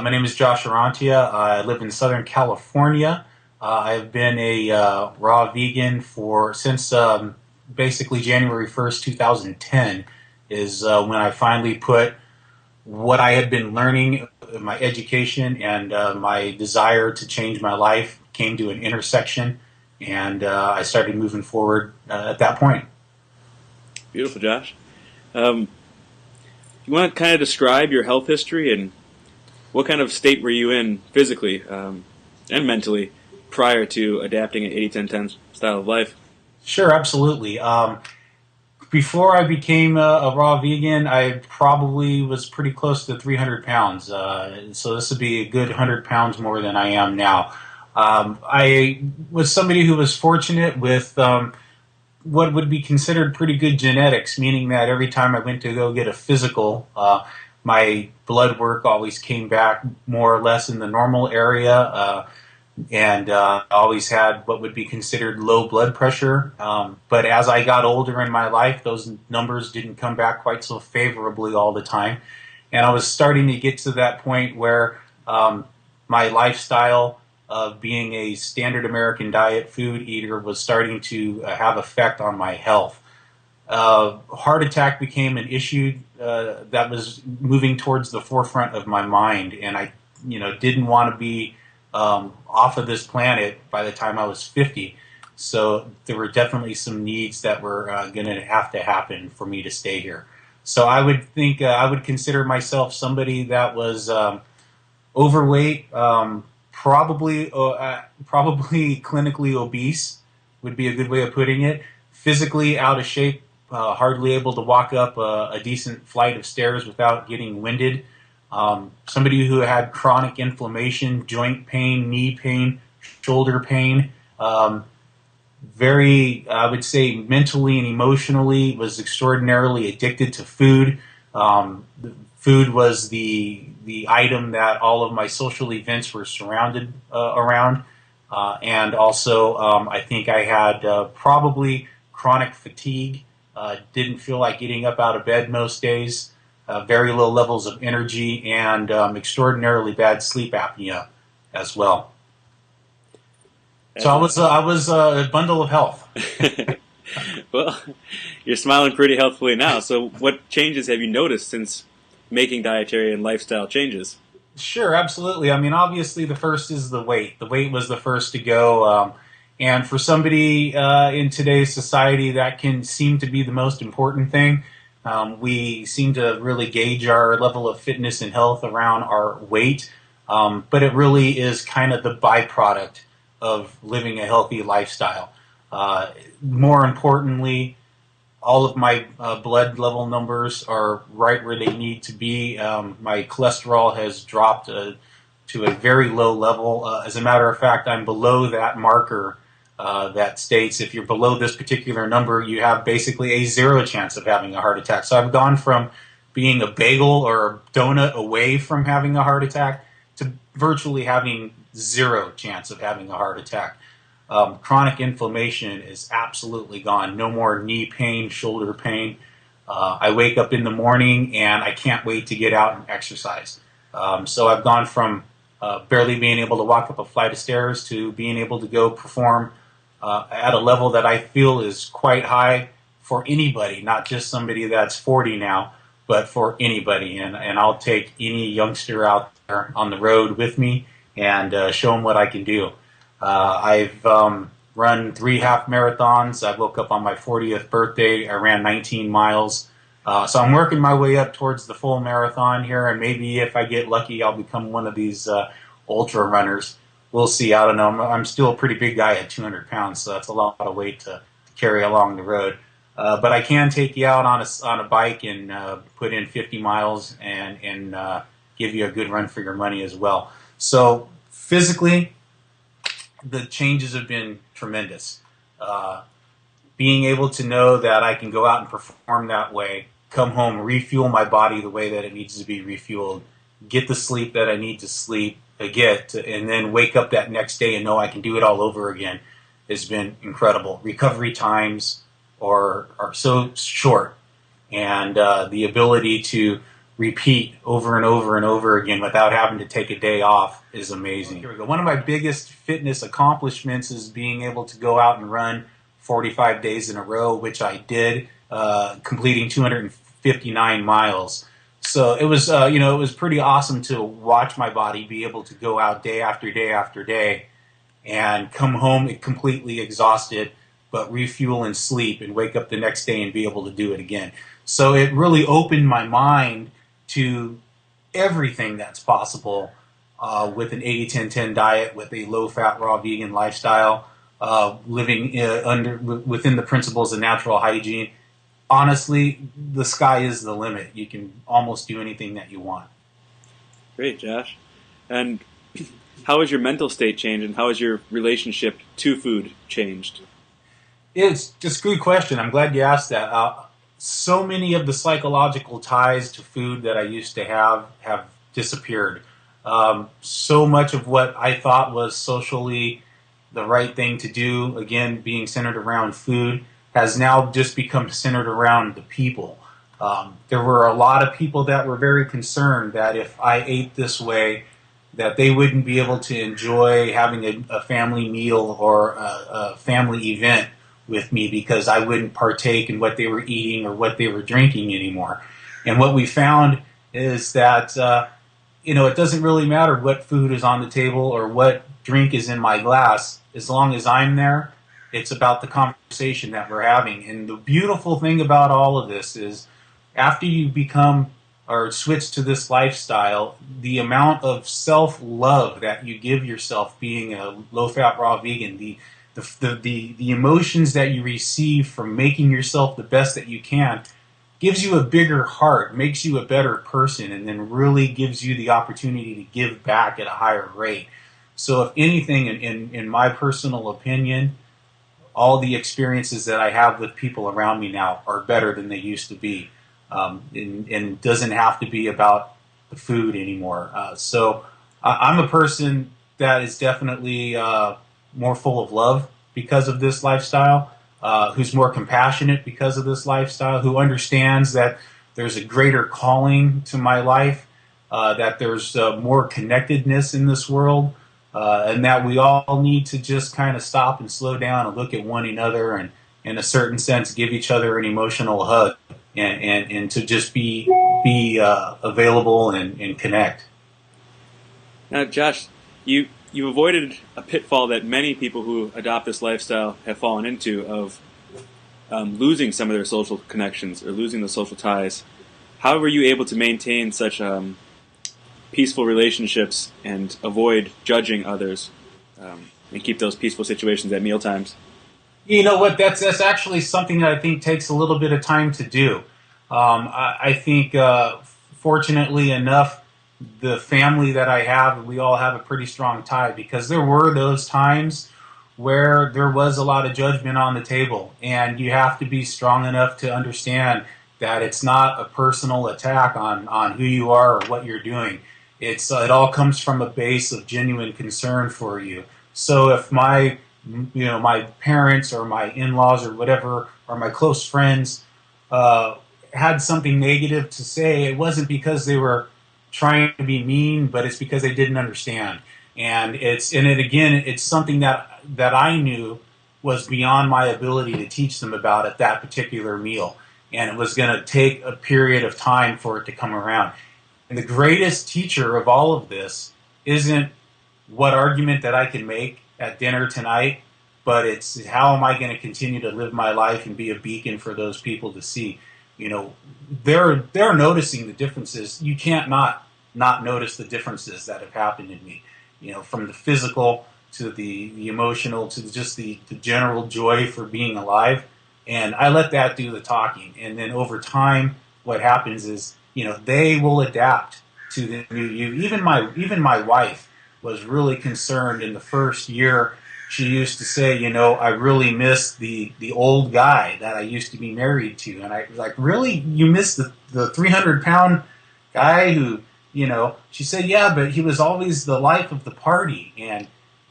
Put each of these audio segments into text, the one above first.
My name is Josh Orrantia. I live in Southern California. I've been a raw vegan for since basically January 1st, 2010 is when I finally put what I had been learning, my education and my desire to change my life came to an intersection, and I started moving forward at that point. Beautiful, Josh. You want to kind of describe your health history and what kind of state were you in physically and mentally prior to adapting an 80-10-10 style of life? Sure, absolutely. Before I became a raw vegan, I probably was pretty close to 300 pounds. So this would be a good 100 pounds more than I am now. I was somebody who was fortunate with what would be considered pretty good genetics, meaning that every time I went to go get a physical, my blood work always came back more or less in the normal area. And I always had what would be considered low blood pressure. But as I got older in my life, those numbers didn't come back quite so favorably all the time. And I was starting to get to that point where my lifestyle of being a standard American diet food eater was starting to have effect on my health. Heart attack became an issue that was moving towards the forefront of my mind, and I, didn't want to be off of this planet by the time I was 50. So there were definitely some needs that were going to have to happen for me to stay here. So I would think I would consider myself somebody that was overweight, probably clinically obese would be a good way of putting it. Physically out of shape, hardly able to walk up a decent flight of stairs without getting winded. Somebody who had chronic inflammation, joint pain, knee pain, shoulder pain, very, I would say, mentally and emotionally was extraordinarily addicted to food. Food was the item that all of my social events were surrounded around. And also, I think I had probably chronic fatigue, didn't feel like getting up out of bed most days. Very low levels of energy, and extraordinarily bad sleep apnea as well. So I was a bundle of health. Well, you're smiling pretty healthfully now. So what changes have you noticed since making dietary and lifestyle changes? Sure, absolutely. I mean, obviously the first is the weight. The weight was the first to go. And for somebody in today's society, that can seem to be the most important thing. We seem to really gauge our level of fitness and health around our weight, but it really is kind of the byproduct of living a healthy lifestyle. More importantly, all of my blood level numbers are right where they need to be. My cholesterol has dropped to a very low level. As a matter of fact, I'm below that marker that states if you're below this particular number, you have basically a zero chance of having a heart attack. So I've gone from being a bagel or a donut away from having a heart attack to virtually having zero chance of having a heart attack. Chronic inflammation is absolutely gone. No more knee pain, shoulder pain. I wake up in the morning and I can't wait to get out and exercise. So I've gone from barely being able to walk up a flight of stairs to being able to go perform at a level that I feel is quite high for anybody, not just somebody that's 40 now, but for anybody. And I'll take any youngster out there on the road with me and show them what I can do. I've run 3 half marathons. I woke up on my 40th birthday. I ran 19 miles. So I'm working my way up towards the full marathon here, and maybe if I get lucky, I'll become one of these ultra runners. We'll see. I don't know. I'm still a pretty big guy at 200 pounds, so that's a lot of weight to carry along the road. But I can take you out on a bike and put in 50 miles and give you a good run for your money as well. So physically, the changes have been tremendous. Being able to know that I can go out and perform that way, come home, refuel my body the way that it needs to be refueled, get the sleep that I need to sleep, and then wake up that next day and know I can do it all over again has been incredible. Recovery times are so short, and the ability to repeat over and over and over again without having to take a day off is amazing. Here we go. One of my biggest fitness accomplishments is being able to go out and run 45 days in a row, which I did, completing 259 miles. So it was, it was pretty awesome to watch my body be able to go out day after day after day and come home completely exhausted, but refuel and sleep and wake up the next day and be able to do it again. So it really opened my mind to everything that's possible with an 80-10-10 diet, with a low-fat, raw vegan lifestyle, living within the principles of natural hygiene. Honestly, the sky is the limit. You can almost do anything that you want. Great, Josh. And how has your mental state changed, and how has your relationship to food changed? It's just a good question. I'm glad you asked that. So many of the psychological ties to food that I used to have disappeared. So much of what I thought was socially the right thing to do, again, being centered around food, has now just become centered around the people. There were a lot of people that were very concerned that if I ate this way, that they wouldn't be able to enjoy having a family meal or a family event with me because I wouldn't partake in what they were eating or what they were drinking anymore. And what we found is that, it doesn't really matter what food is on the table or what drink is in my glass. As long as I'm there, it's about the conversation that we're having. And the beautiful thing about all of this is after you become or switch to this lifestyle, the amount of self-love that you give yourself being a low-fat, raw vegan, the emotions that you receive from making yourself the best that you can gives you a bigger heart, makes you a better person, and then really gives you the opportunity to give back at a higher rate. So if anything, in my personal opinion, all the experiences that I have with people around me now are better than they used to be. And doesn't have to be about the food anymore. So I'm a person that is definitely more full of love because of this lifestyle, who's more compassionate because of this lifestyle, who understands that there's a greater calling to my life, that there's more connectedness in this world, and that we all need to just kind of stop and slow down and look at one another and, in a certain sense, give each other an emotional hug and to just be available and connect. Now, Josh, you avoided a pitfall that many people who adopt this lifestyle have fallen into of losing some of their social connections or losing the social ties. How were you able to maintain such peaceful relationships and avoid judging others and keep those peaceful situations at mealtimes? You know what? That's actually something that I think takes a little bit of time to do. I think, fortunately enough, the family that I have, we all have a pretty strong tie because there were those times where there was a lot of judgment on the table, and you have to be strong enough to understand that it's not a personal attack on who you are or what you're doing. It all comes from a base of genuine concern for you. So if my parents or my in-laws or whatever, or my close friends had something negative to say, it wasn't because they were trying to be mean, but it's because they didn't understand. And it's something that I knew was beyond my ability to teach them about at that particular meal. And it was going to take a period of time for it to come around. And the greatest teacher of all of this isn't what argument that I can make at dinner tonight, but it's how am I going to continue to live my life and be a beacon for those people to see. They're noticing the differences. You can't not notice the differences that have happened in me. From the physical to the emotional to just the general joy for being alive. And I let that do the talking. And then over time, what happens is, they will adapt to the new you. Even my wife was really concerned in the first year. She used to say, I really miss the old guy that I used to be married to. And I was like, really? You miss the 300-pound guy who, she said, yeah, but he was always the life of the party.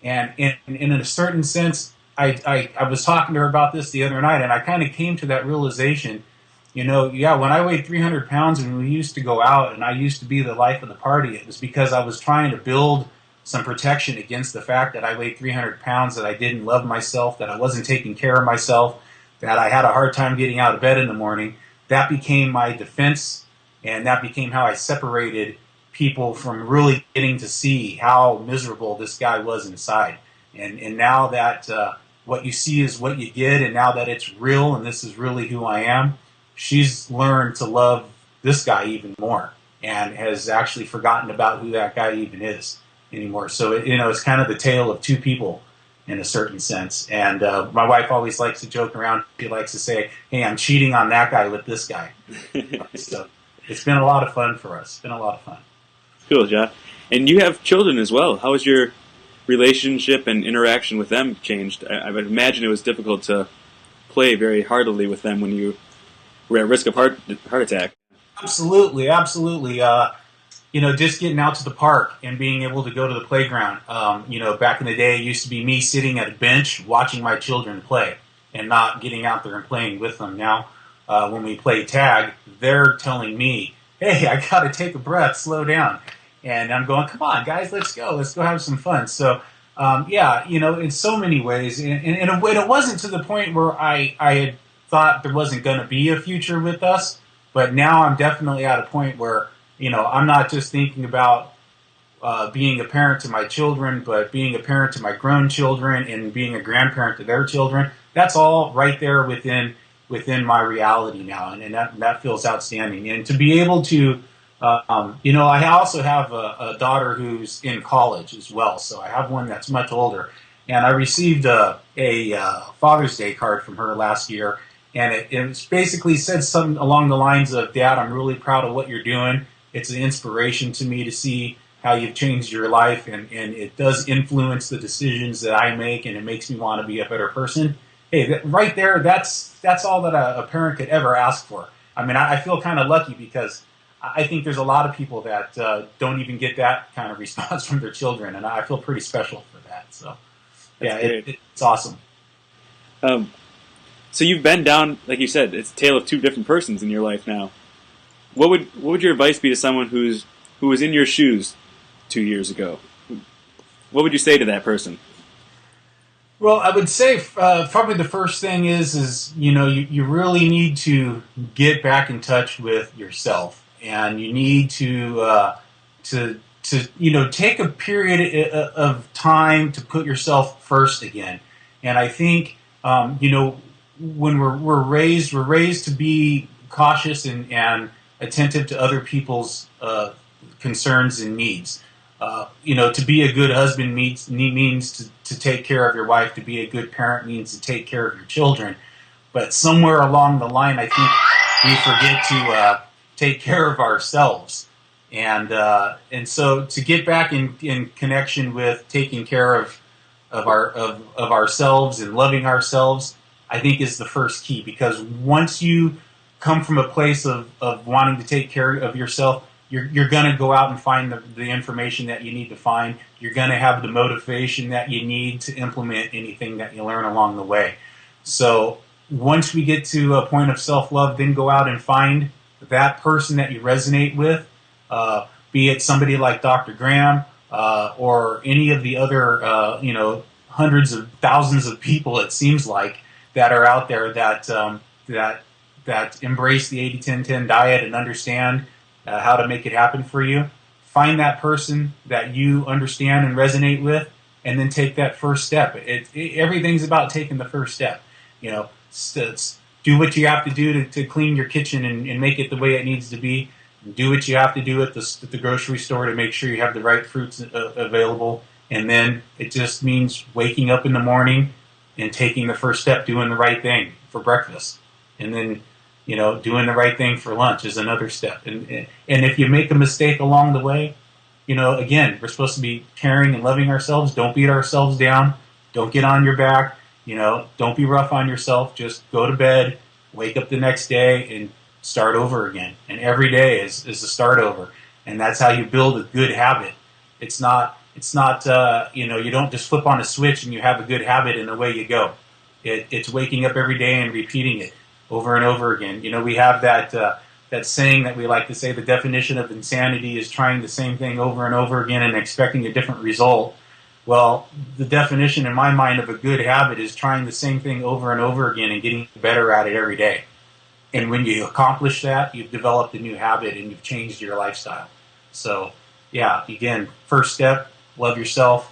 And in a certain sense, I was talking to her about this the other night, and I kind of came to that realization Yeah, when I weighed 300 pounds and we used to go out and I used to be the life of the party, it was because I was trying to build some protection against the fact that I weighed 300 pounds, that I didn't love myself, that I wasn't taking care of myself, that I had a hard time getting out of bed in the morning. That became my defense, and that became how I separated people from really getting to see how miserable this guy was inside. And now that what you see is what you get, and now that it's real and this is really who I am, she's learned to love this guy even more and has actually forgotten about who that guy even is anymore. So, it's kind of the tale of two people in a certain sense. And my wife always likes to joke around. She likes to say, hey, I'm cheating on that guy with this guy. So it's been a lot of fun for us. It's been a lot of fun. Cool, Josh. And you have children as well. How has your relationship and interaction with them changed? I would imagine it was difficult to play very heartily with them when you were at risk of heart attack. Absolutely. Just getting out to the park and being able to go to the playground. Back in the day, it used to be me sitting at a bench watching my children play and not getting out there and playing with them. Now, when we play tag, they're telling me, hey, I got to take a breath, slow down. And I'm going, come on, guys, let's go have some fun. So, in so many ways. And it wasn't to the point where I had thought there wasn't going to be a future with us. But now I'm definitely at a point where, I'm not just thinking about being a parent to my children, but being a parent to my grown children and being a grandparent to their children. That's all right there within my reality now. And that feels outstanding. And to be able to, I also have a daughter who's in college as well. So I have one that's much older. And I received a Father's Day card from her last year. And it basically said something along the lines of, Dad, I'm really proud of what you're doing. It's an inspiration to me to see how you've changed your life. And it does influence the decisions that I make. And it makes me want to be a better person. Hey, right there, that's all that a parent could ever ask for. I mean, I feel kind of lucky because I think there's a lot of people that don't even get that kind of response from their children, and I feel pretty special for that. So, yeah, it's awesome. So you've been down, like you said, it's a tale of two different persons in your life now. What would your advice be to someone who was in your shoes 2 years ago? What would you say to that person? Well, I would say probably the first thing is you really need to get back in touch with yourself. And you need to take a period of time to put yourself first again. And I think when we're raised to be cautious and attentive to other people's concerns and needs. To be a good husband means to take care of your wife. To be a good parent means to take care of your children. But somewhere along the line, I think we forget to take care of ourselves, and so to get back in connection with taking care of ourselves and loving ourselves, I think is the first key. Because once you come from a place of wanting to take care of yourself, you're going to go out and find the information that you need to find. You're going to have the motivation that you need to implement anything that you learn along the way. So once we get to a point of self-love, then go out and find that person that you resonate with, be it somebody like Dr. Graham or any of the other, hundreds of thousands of people, it seems like, that are out there that embrace the 80-10-10 diet and understand how to make it happen for you. Find that person that you understand and resonate with, and then take that first step. Everything's about taking the first step. Do what you have to do to clean your kitchen and make it the way it needs to be. Do what you have to do at the grocery store to make sure you have the right fruits available. And then it just means waking up in the morning and taking the first step, doing the right thing for breakfast. And then, doing the right thing for lunch is another step. And if you make a mistake along the way, again, we're supposed to be caring and loving ourselves. Don't beat ourselves down. Don't get on your back. Don't be rough on yourself. Just go to bed, wake up the next day, and start over again. And every day is a start over. And that's how you build a good habit. It's not you don't just flip on a switch and you have a good habit and away you go. It's waking up every day and repeating it. over and over again. We have that saying that we like to say: the definition of insanity is trying the same thing over and over again and expecting a different result. Well, the definition in my mind of a good habit is trying the same thing over and over again and getting better at it every day. And when you accomplish that, you've developed a new habit and you've changed your lifestyle. So, yeah, again, first step, love yourself,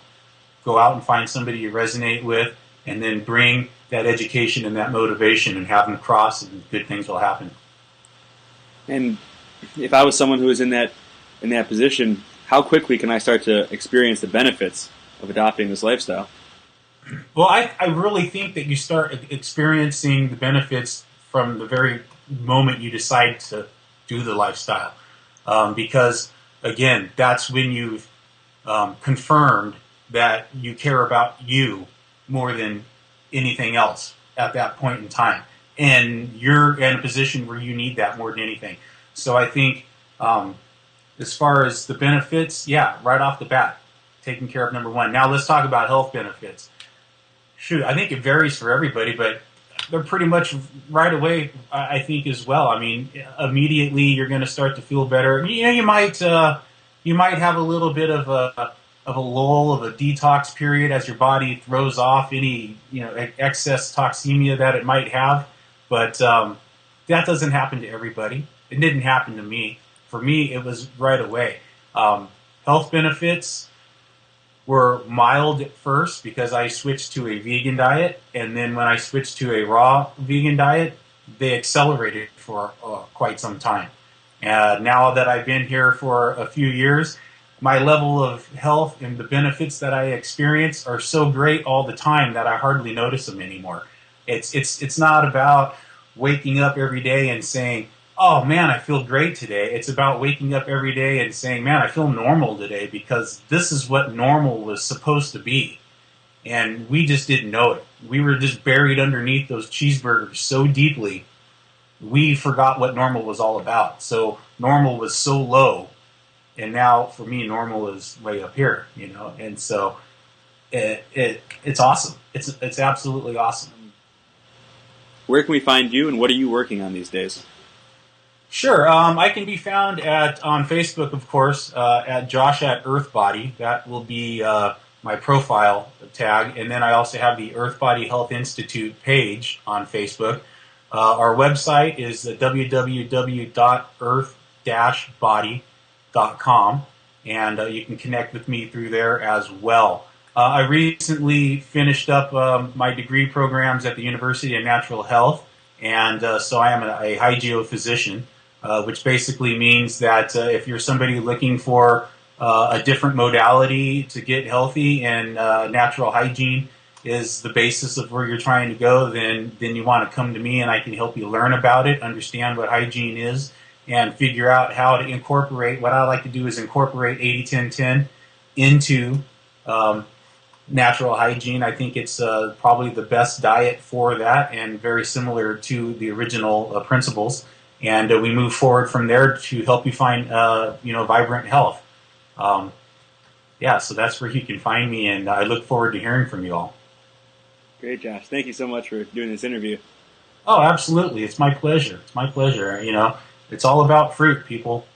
go out and find somebody you resonate with, and then bring that education and that motivation and have them cross, and good things will happen. And if I was someone who was in that position, how quickly can I start to experience the benefits of adopting this lifestyle? Well, I really think that you start experiencing the benefits from the very moment you decide to do the lifestyle. Because, again, that's when you've confirmed that you care about you more than anything else at that point in time. And you're in a position where you need that more than anything. So I think as far as the benefits, yeah, right off the bat, taking care of number one. Now let's talk about health benefits. Shoot, I think it varies for everybody, but they're pretty much right away, I think, as well. I mean, immediately you're going to start to feel better. You might have a little bit of a lull, of a detox period as your body throws off any excess toxemia that it might have, but that doesn't happen to everybody. It didn't happen to me. For me, it was right away. Health benefits were mild at first because I switched to a vegan diet, and then when I switched to a raw vegan diet, they accelerated for quite some time. Now that I've been here for a few years, my level of health and the benefits that I experience are so great all the time that I hardly notice them anymore. It's not about waking up every day and saying, oh man, I feel great today. It's about waking up every day and saying, man, I feel normal today, because this is what normal was supposed to be. And we just didn't know it. We were just buried underneath those cheeseburgers so deeply, we forgot what normal was all about. So normal was so low, and now for me, normal is way up here, and so it's awesome. It's absolutely awesome. Where can we find you, and what are you working on these days? Sure. I can be found on Facebook, of course, at Josh at Earthbody. That will be my profile tag. And then I also have the Earthbody Health Institute page on Facebook. Our website is www.earth-body.com, and you can connect with me through there as well. I recently finished up my degree programs at the University of Natural Health, and so I am a hygiophysician. Which basically means that if you're somebody looking for a different modality to get healthy, and natural hygiene is the basis of where you're trying to go, then you want to come to me and I can help you learn about it, understand what hygiene is, and figure out how to incorporate. What I like to do is incorporate 80-10-10 into natural hygiene. I think it's probably the best diet for that, and very similar to the original principles. And we move forward from there to help you find, vibrant health. So that's where you can find me, and I look forward to hearing from you all. Great, Josh. Thank you so much for doing this interview. Oh, absolutely. It's my pleasure. It's my pleasure. It's all about fruit, people.